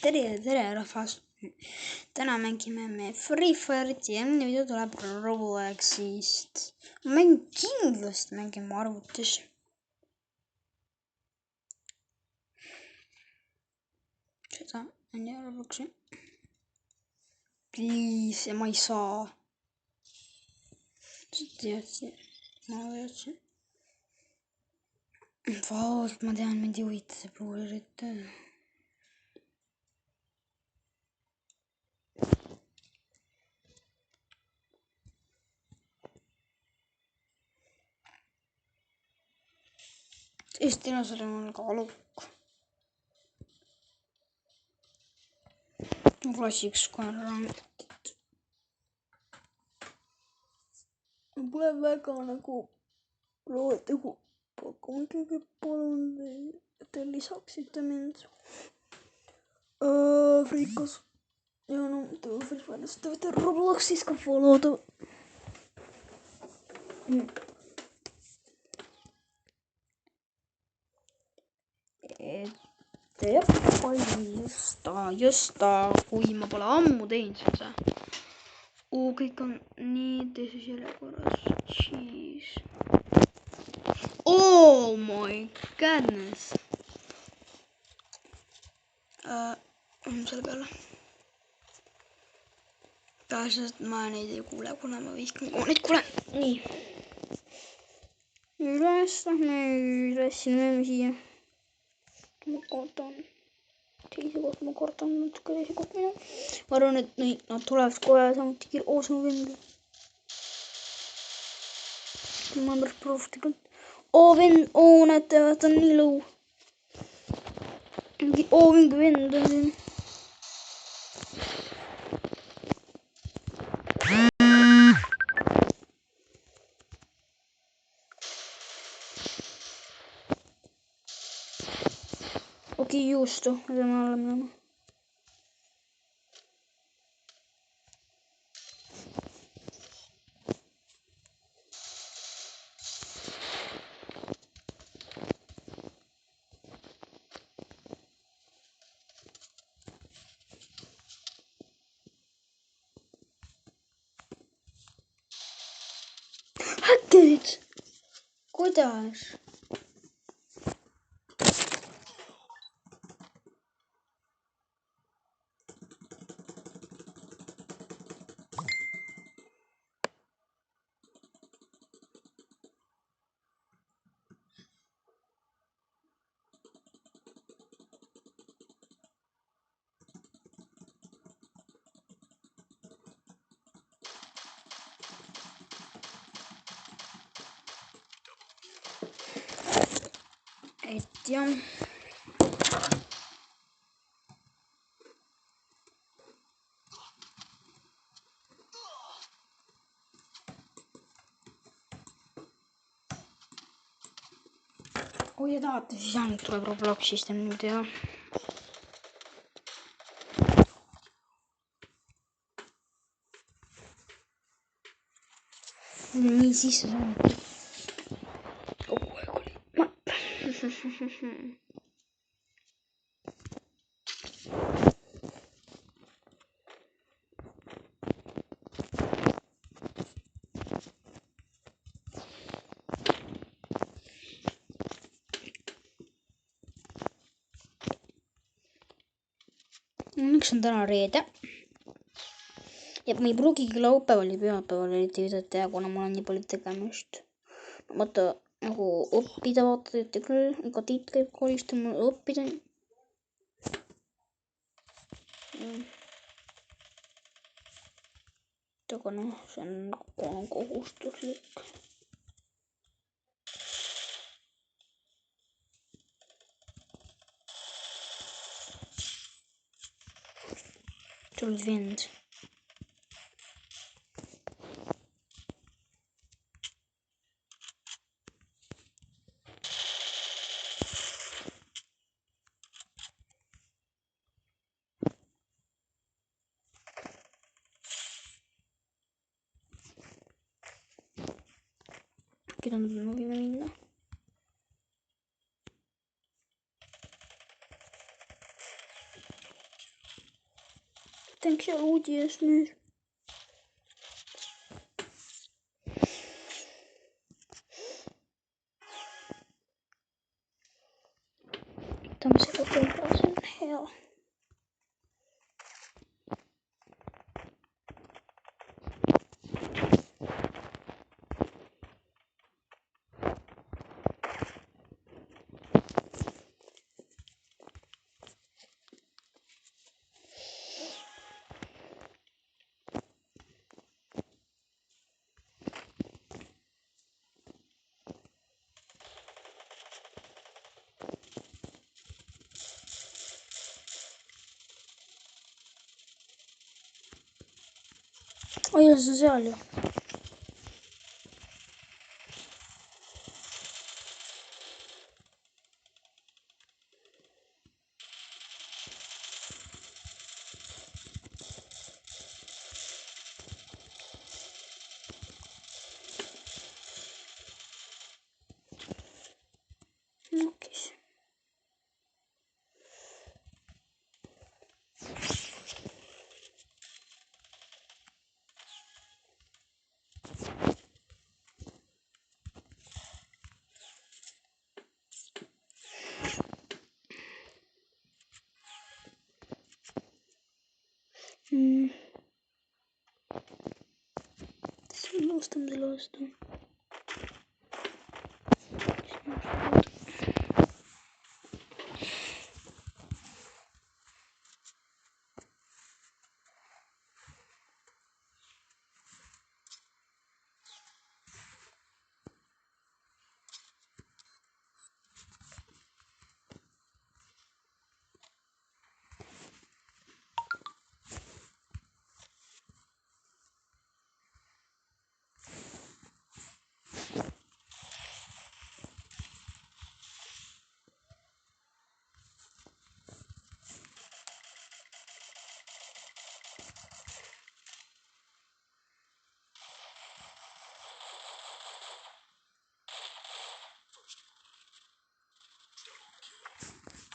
tere rahvas. Täna mängime me Free Fire'it ja eelmine video tuleb Robloxist. Ma mängin kindlasti mängima arvutis. Seda on ju Robloxi. Please, ja ma ei saa. Ma teadsin. Vaat, ma tean, mind ei huvita see blue'it. Eesti lasel on ka aluk. Ma klassiks kohe raametit. Ma pole väga nagu loodegu pakkuma kõige palun, et te lisaksite mind. Friikas. Ja no, Free Fire'ist te võite Robloxis ka follow'da. Jah, just kui ma pole ammu teinud seda. Kõik on nii teises järjekorras. Jeez. Oh my goodness. Selle peale. Pääsest ma neid ei kuule, kuna ma vihkan neid kuule. Nii. Üles lähme siia. Ma kardan. Teise koht ma kardan natuke teise koht mina. Ma arvan, et nad tulevad kohe samuti sinu vendle. Ma olen päris proovstikult. Vend, näete, vaata on nii lõu. Mingi vend on siin. Okei, juustu, me peame alla minema. Häkkerid! Kuidas? Et jah. Kui te tahate, siis ainult tuleb Robloxist ja nüüd jah. Nii sisse saanud. Kogu aeg oli mapp. Miks on täna reede? Ja ma ei pruugigi laupäeval ja pühapäeval eriti videot teha, kuna mul on nii palju tegemist. Vaata, nagu õppida vaatate küll, iga Tiit käib koolist ja mul õppida. Aga noh, see on kohustuslik. Sul vend. Keda me võime minna? Tänk siellä uudis nyt. Tämmösen kokeillaan hea. Oi, se seal ju. Nokis. Lustam de lustam.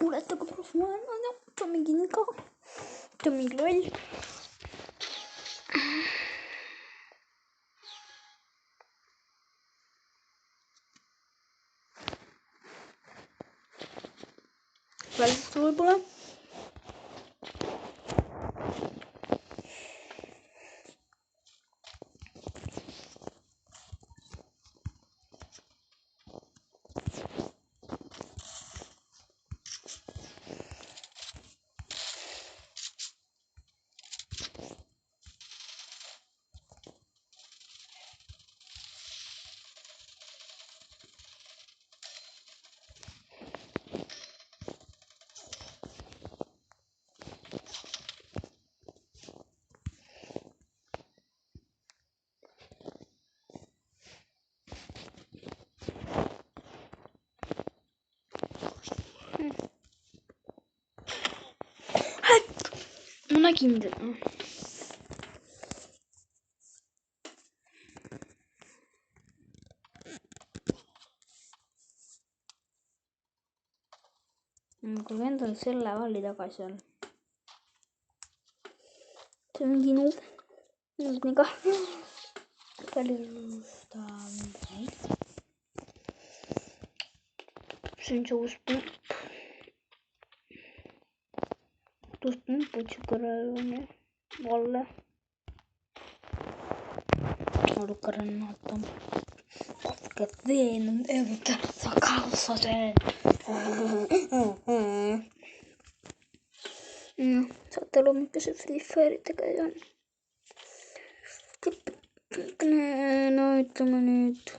Oletteko profumaan? No, Tommykin ka. Tommy loll. Välissä võib-olla. Mä näkin tämän. Kui vend on selle valli taga seal. See on mingi nuub. Nuubiga. Paljustan neid. See on see uus pump. Tuossa pumpputsikorralla on ne valle. Halukkaren koska teen on evitä sakalsasen. Saatte olla mikä se Free Fire tekee. Näyttämä nyt.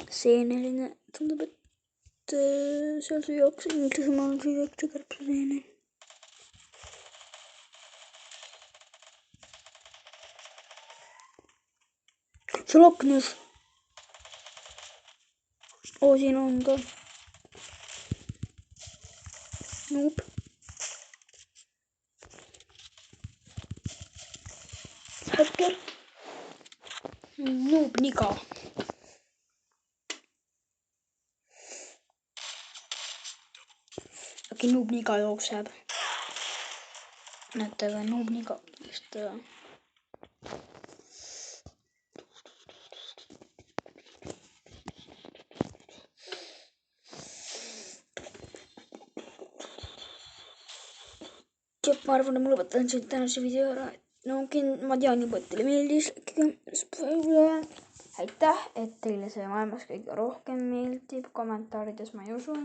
Seinällinen. Tuntuu, että siellä se juoksi. Miltä se on se juoksi karppaseinen. Se loknus. Siinä on toi. Nope. Hacker. Noob Nika. Okei, Noob Nika jookseb. näete, aga noob nii kaklist. Ma arvan, et ma lõpetan siin tänase video ära. No ma tean juba, et teile meeldis. Aitäh, et teile see maailmas kõige rohkem meeldib. Kommentaarides ma ei usu,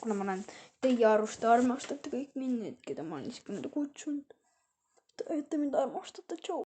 kuna ma olen teie arust, te armastate kõik mind, need, keda ma olen siis kutsunud. Et te mind armastate, tšau.